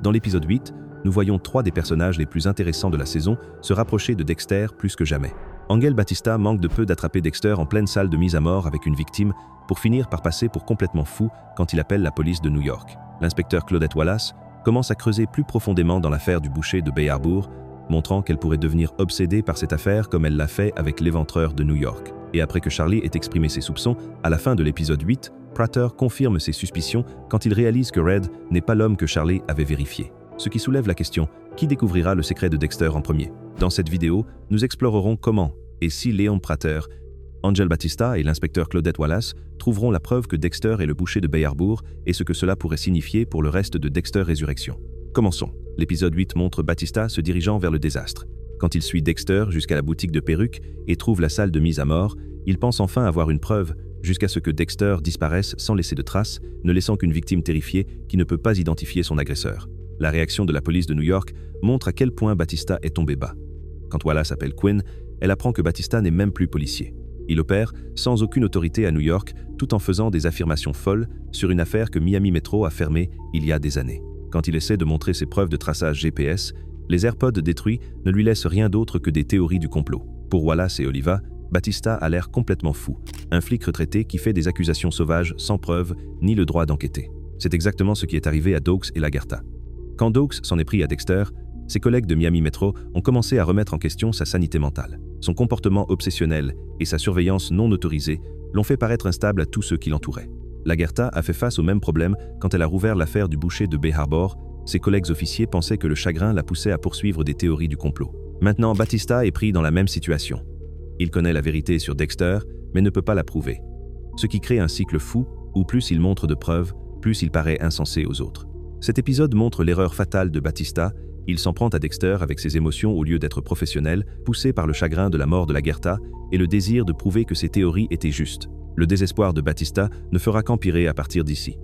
Dans l'épisode 8, nous voyons 3 des personnages les plus intéressants de la saison se rapprocher de Dexter plus que jamais. Ángel Batista manque de peu d'attraper Dexter en pleine salle de mise à mort avec une victime pour finir par passer pour complètement fou quand il appelle la police de New York. L'inspecteur Claudette Wallace commence à creuser plus profondément dans l'affaire du boucher de Bay Harbor, montrant qu'elle pourrait devenir obsédée par cette affaire comme elle l'a fait avec l'éventreur de New York. Et après que Charlie ait exprimé ses soupçons, à la fin de l'épisode 8, Prater confirme ses suspicions quand il réalise que Red n'est pas l'homme que Charlie avait vérifié. Ce qui soulève la question, qui découvrira le secret de Dexter en premier? Dans cette vidéo, nous explorerons comment, et si Leon Prater, Ángel Batista et l'inspecteur Claudette Wallace trouveront la preuve que Dexter est le boucher de Bay Harbor et ce que cela pourrait signifier pour le reste de Dexter Résurrection. Commençons. L'épisode 8 montre Batista se dirigeant vers le désastre. Quand il suit Dexter jusqu'à la boutique de perruques et trouve la salle de mise à mort, il pense enfin avoir une preuve, jusqu'à ce que Dexter disparaisse sans laisser de traces, ne laissant qu'une victime terrifiée qui ne peut pas identifier son agresseur. La réaction de la police de New York montre à quel point Batista est tombé bas. Quand Wallace appelle Quinn, elle apprend que Batista n'est même plus policier. Il opère sans aucune autorité à New York, tout en faisant des affirmations folles sur une affaire que Miami Metro a fermée il y a des années. Quand il essaie de montrer ses preuves de traçage GPS, les AirPods détruits ne lui laissent rien d'autre que des théories du complot. Pour Wallace et Oliva, Batista a l'air complètement fou, un flic retraité qui fait des accusations sauvages sans preuve ni le droit d'enquêter. C'est exactement ce qui est arrivé à Doakes et Lagarta. Quand Doakes s'en est pris à Dexter, ses collègues de Miami Metro ont commencé à remettre en question sa sanité mentale. Son comportement obsessionnel et sa surveillance non autorisée l'ont fait paraître instable à tous ceux qui l'entouraient. Lagarta a fait face au même problème quand elle a rouvert l'affaire du boucher de Bay Harbor. Ses collègues officiers pensaient que le chagrin la poussait à poursuivre des théories du complot. Maintenant, Batista est pris dans la même situation. Il connaît la vérité sur Dexter, mais ne peut pas la prouver. Ce qui crée un cycle fou, où plus il montre de preuves, plus il paraît insensé aux autres. Cet épisode montre l'erreur fatale de Batista. Il s'en prend à Dexter avec ses émotions au lieu d'être professionnel, poussé par le chagrin de la mort de Lagarta et le désir de prouver que ses théories étaient justes. Le désespoir de Batista ne fera qu'empirer à partir d'ici.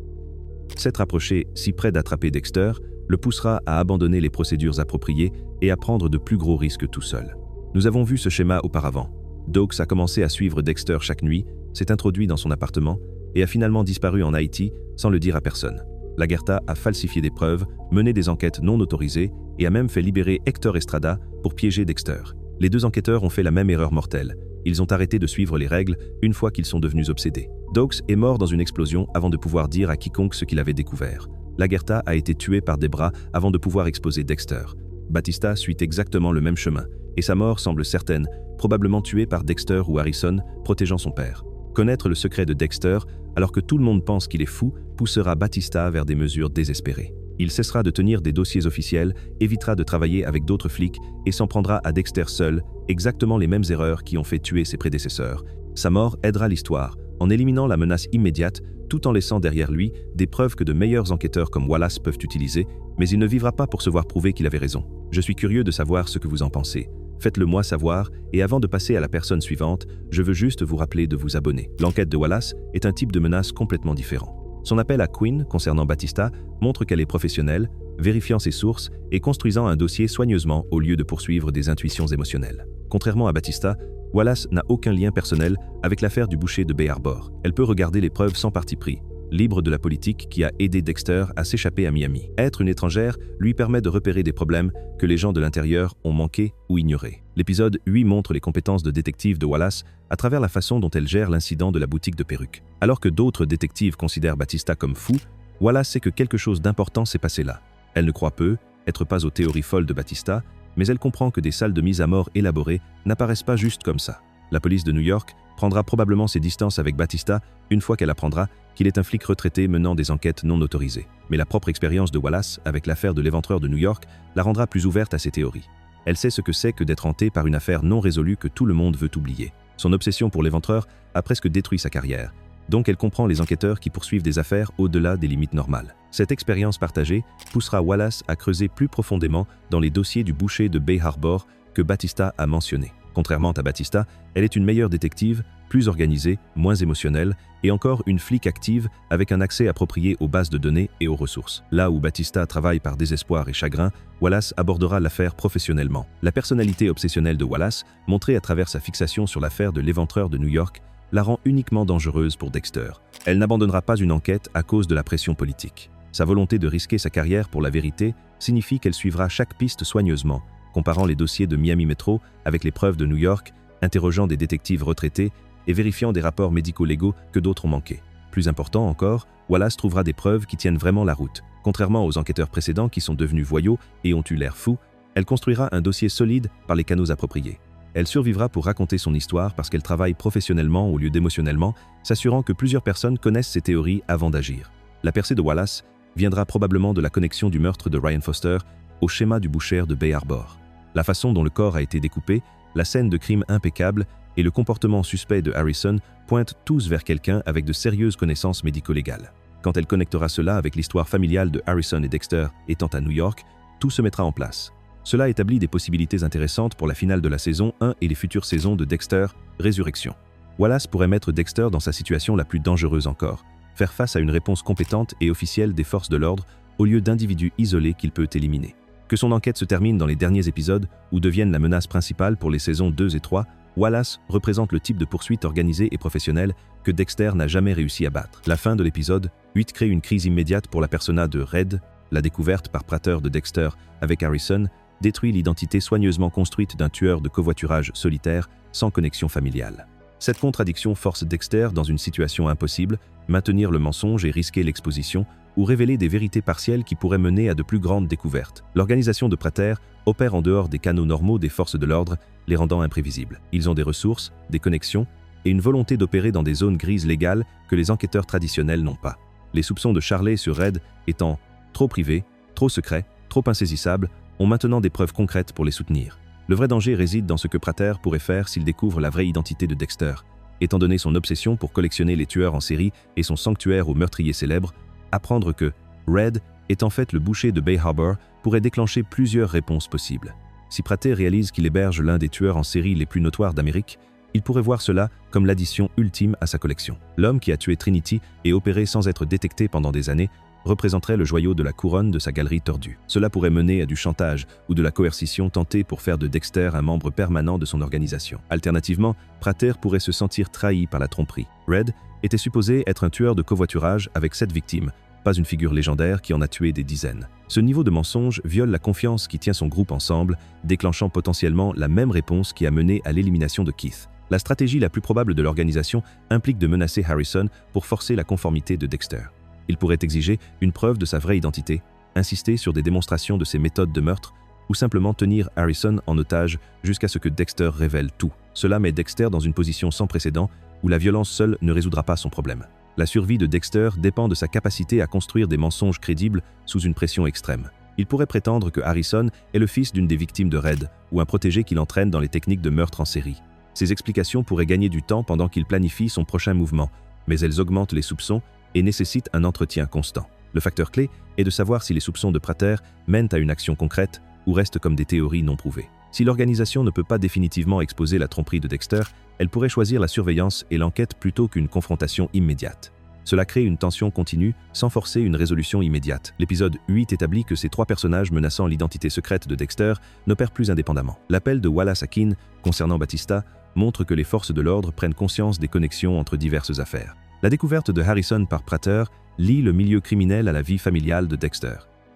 S'être approché si près d'attraper Dexter le poussera à abandonner les procédures appropriées et à prendre de plus gros risques tout seul. Nous avons vu ce schéma auparavant. Doakes a commencé à suivre Dexter chaque nuit, s'est introduit dans son appartement et a finalement disparu en Haïti sans le dire à personne. Lagarta a falsifié des preuves, mené des enquêtes non autorisées et a même fait libérer Héctor Estrada pour piéger Dexter. Les 2 enquêteurs ont fait la même erreur mortelle. Ils ont arrêté de suivre les règles une fois qu'ils sont devenus obsédés. Doakes est mort dans une explosion avant de pouvoir dire à quiconque ce qu'il avait découvert. Lagarta a été tué par des bras avant de pouvoir exposer Dexter. Batista suit exactement le même chemin, et sa mort semble certaine, probablement tué par Dexter ou Harrison, protégeant son père. Connaître le secret de Dexter, alors que tout le monde pense qu'il est fou, poussera Batista vers des mesures désespérées. Il cessera de tenir des dossiers officiels, évitera de travailler avec d'autres flics et s'en prendra à Dexter seul, exactement les mêmes erreurs qui ont fait tuer ses prédécesseurs. Sa mort aidera l'histoire, en éliminant la menace immédiate, tout en laissant derrière lui des preuves que de meilleurs enquêteurs comme Wallace peuvent utiliser, mais il ne vivra pas pour se voir prouver qu'il avait raison. Je suis curieux de savoir ce que vous en pensez. Faites-le moi savoir, et avant de passer à la personne suivante, je veux juste vous rappeler de vous abonner. L'enquête de Wallace est un type de menace complètement différent. Son appel à Quinn concernant Batista montre qu'elle est professionnelle, vérifiant ses sources et construisant un dossier soigneusement au lieu de poursuivre des intuitions émotionnelles. Contrairement à Batista, Wallace n'a aucun lien personnel avec l'affaire du boucher de Bay Harbor. Elle peut regarder les preuves sans parti pris, libre de la politique qui a aidé Dexter à s'échapper à Miami. Être une étrangère lui permet de repérer des problèmes que les gens de l'intérieur ont manqués ou ignorés. L'épisode 8 montre les compétences de détective de Wallace à travers la façon dont elle gère l'incident de la boutique de perruques. Alors que d'autres détectives considèrent Batista comme fou, Wallace sait que quelque chose d'important s'est passé là. Elle ne croit peu être pas aux théories folles de Batista, mais elle comprend que des salles de mise à mort élaborées n'apparaissent pas juste comme ça. La police de New York prendra probablement ses distances avec Batista une fois qu'elle apprendra qu'il est un flic retraité menant des enquêtes non autorisées. Mais la propre expérience de Wallace avec l'affaire de l'éventreur de New York la rendra plus ouverte à ses théories. Elle sait ce que c'est que d'être hantée par une affaire non résolue que tout le monde veut oublier. Son obsession pour l'éventreur a presque détruit sa carrière. Donc elle comprend les enquêteurs qui poursuivent des affaires au-delà des limites normales. Cette expérience partagée poussera Wallace à creuser plus profondément dans les dossiers du boucher de Bay Harbor que Batista a mentionné. Contrairement à Batista, elle est une meilleure détective, plus organisée, moins émotionnelle, et encore une flic active avec un accès approprié aux bases de données et aux ressources. Là où Batista travaille par désespoir et chagrin, Wallace abordera l'affaire professionnellement. La personnalité obsessionnelle de Wallace, montrée à travers sa fixation sur l'affaire de l'éventreur de New York, la rend uniquement dangereuse pour Dexter. Elle n'abandonnera pas une enquête à cause de la pression politique. Sa volonté de risquer sa carrière pour la vérité signifie qu'elle suivra chaque piste soigneusement, comparant les dossiers de Miami Metro avec les preuves de New York, interrogeant des détectives retraités et vérifiant des rapports médico-légaux que d'autres ont manqués. Plus important encore, Wallace trouvera des preuves qui tiennent vraiment la route. Contrairement aux enquêteurs précédents qui sont devenus voyous et ont eu l'air fous, elle construira un dossier solide par les canaux appropriés. Elle survivra pour raconter son histoire parce qu'elle travaille professionnellement au lieu d'émotionnellement, s'assurant que plusieurs personnes connaissent ses théories avant d'agir. La percée de Wallace viendra probablement de la connexion du meurtre de Ryan Foster au schéma du boucher de Bay Harbor. La façon dont le corps a été découpé, la scène de crime impeccable et le comportement suspect de Harrison pointent tous vers quelqu'un avec de sérieuses connaissances médico-légales. Quand elle connectera cela avec l'histoire familiale de Harrison et Dexter étant à New York, tout se mettra en place. Cela établit des possibilités intéressantes pour la finale de la saison 1 et les futures saisons de Dexter, Résurrection. Wallace pourrait mettre Dexter dans sa situation la plus dangereuse encore, faire face à une réponse compétente et officielle des forces de l'ordre au lieu d'individus isolés qu'il peut éliminer. Que son enquête se termine dans les derniers épisodes ou devienne la menace principale pour les saisons 2 et 3, Wallace représente le type de poursuite organisée et professionnelle que Dexter n'a jamais réussi à battre. La fin de l'épisode 8 crée une crise immédiate pour la persona de Red. La découverte par Prater de Dexter avec Harrison détruit l'identité soigneusement construite d'un tueur de covoiturage solitaire sans connexion familiale. Cette contradiction force Dexter dans une situation impossible, maintenir le mensonge et risquer l'exposition, ou révéler des vérités partielles qui pourraient mener à de plus grandes découvertes. L'organisation de Prater opère en dehors des canaux normaux des forces de l'ordre, les rendant imprévisibles. Ils ont des ressources, des connexions et une volonté d'opérer dans des zones grises légales que les enquêteurs traditionnels n'ont pas. Les soupçons de Charley sur Red étant trop privés, trop secrets, trop insaisissables, ont maintenant des preuves concrètes pour les soutenir. Le vrai danger réside dans ce que Prater pourrait faire s'il découvre la vraie identité de Dexter. Étant donné son obsession pour collectionner les tueurs en série et son sanctuaire aux meurtriers célèbres, apprendre que Red est en fait le boucher de Bay Harbor pourrait déclencher plusieurs réponses possibles. Si Prater réalise qu'il héberge l'un des tueurs en série les plus notoires d'Amérique, il pourrait voir cela comme l'addition ultime à sa collection. L'homme qui a tué Trinity et opéré sans être détecté pendant des années représenterait le joyau de la couronne de sa galerie tordue. Cela pourrait mener à du chantage ou de la coercition tentée pour faire de Dexter un membre permanent de son organisation. Alternativement, Prater pourrait se sentir trahi par la tromperie. Red était supposé être un tueur de covoiturage avec 7 victimes, pas une figure légendaire qui en a tué des dizaines. Ce niveau de mensonge viole la confiance qui tient son groupe ensemble, déclenchant potentiellement la même réponse qui a mené à l'élimination de Keith. La stratégie la plus probable de l'organisation implique de menacer Harrison pour forcer la conformité de Dexter. Il pourrait exiger une preuve de sa vraie identité, insister sur des démonstrations de ses méthodes de meurtre, ou simplement tenir Harrison en otage jusqu'à ce que Dexter révèle tout. Cela met Dexter dans une position sans précédent où la violence seule ne résoudra pas son problème. La survie de Dexter dépend de sa capacité à construire des mensonges crédibles sous une pression extrême. Il pourrait prétendre que Harrison est le fils d'une des victimes de Red, ou un protégé qui l'entraîne dans les techniques de meurtre en série. Ces explications pourraient gagner du temps pendant qu'il planifie son prochain mouvement, mais elles augmentent les soupçons et nécessitent un entretien constant. Le facteur clé est de savoir si les soupçons de Prater mènent à une action concrète ou restent comme des théories non prouvées. Si l'organisation ne peut pas définitivement exposer la tromperie de Dexter, elle pourrait choisir la surveillance et l'enquête plutôt qu'une confrontation immédiate. Cela crée une tension continue sans forcer une résolution immédiate. L'épisode 8 établit que ces 3 personnages menaçant l'identité secrète de Dexter n'opèrent plus indépendamment. L'appel de Wallace à Keene concernant Batista montre que les forces de l'ordre prennent conscience des connexions entre diverses affaires. La découverte de Harrison par Prater lie le milieu criminel à la vie familiale de Dexter.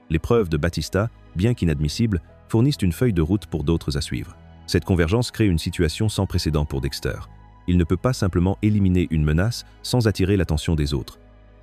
Les preuves de Batista, bien qu'inadmissibles, fournissent une feuille de route pour d'autres à suivre. Cette convergence crée une situation sans précédent pour Dexter. Il ne peut pas simplement éliminer une menace sans attirer l'attention des autres.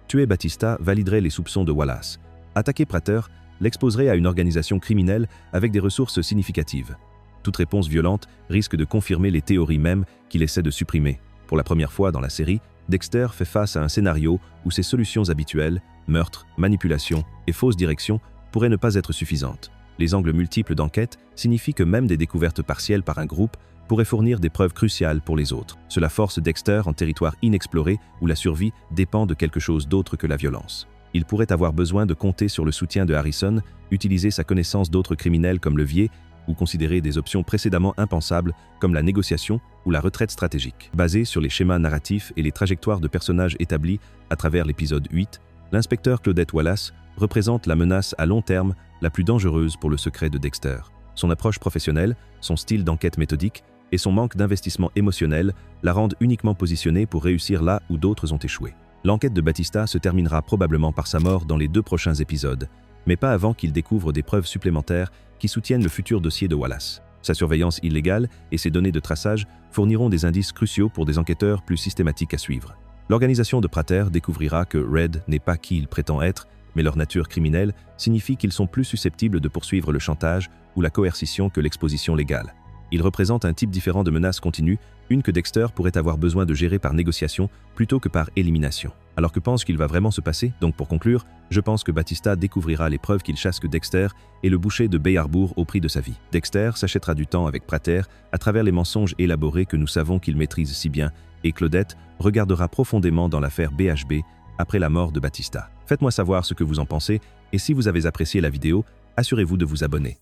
Tuer Batista validerait les soupçons de Wallace. Attaquer Prater l'exposerait à une organisation criminelle avec des ressources significatives. Toute réponse violente risque de confirmer les théories mêmes qu'il essaie de supprimer. Pour la première fois dans la série, Dexter fait face à un scénario où ses solutions habituelles, meurtre, manipulation et fausse direction, pourraient ne pas être suffisantes. Les angles multiples d'enquête signifient que même des découvertes partielles par un groupe pourraient fournir des preuves cruciales pour les autres. Cela force Dexter en territoire inexploré où la survie dépend de quelque chose d'autre que la violence. Il pourrait avoir besoin de compter sur le soutien de Harrison, utiliser sa connaissance d'autres criminels comme levier ou considérer des options précédemment impensables comme la négociation ou la retraite stratégique. Basé sur les schémas narratifs et les trajectoires de personnages établis à travers l'épisode 8, l'inspecteur Claudette Wallace représente la menace à long terme la plus dangereuse pour le secret de Dexter. Son approche professionnelle, son style d'enquête méthodique et son manque d'investissement émotionnel la rendent uniquement positionnée pour réussir là où d'autres ont échoué. L'enquête de Batista se terminera probablement par sa mort dans les 2 prochains épisodes, mais pas avant qu'il découvre des preuves supplémentaires qui soutiennent le futur dossier de Wallace. Sa surveillance illégale et ses données de traçage fourniront des indices cruciaux pour des enquêteurs plus systématiques à suivre. L'organisation de Prater découvrira que Red n'est pas qui il prétend être, mais leur nature criminelle signifie qu'ils sont plus susceptibles de poursuivre le chantage ou la coercition que l'exposition légale. Ils représentent un type différent de menace continue, une que Dexter pourrait avoir besoin de gérer par négociation plutôt que par élimination. Alors que pense qu'il va vraiment se passer? Donc pour conclure, je pense que Batista découvrira les preuves qu'il chasse que Dexter est le boucher de Bay Harbor au prix de sa vie. Dexter s'achètera du temps avec Prater à travers les mensonges élaborés que nous savons qu'il maîtrise si bien, et Claudette regardera profondément dans l'affaire BHB après la mort de Batista. Faites-moi savoir ce que vous en pensez, et si vous avez apprécié la vidéo, assurez-vous de vous abonner.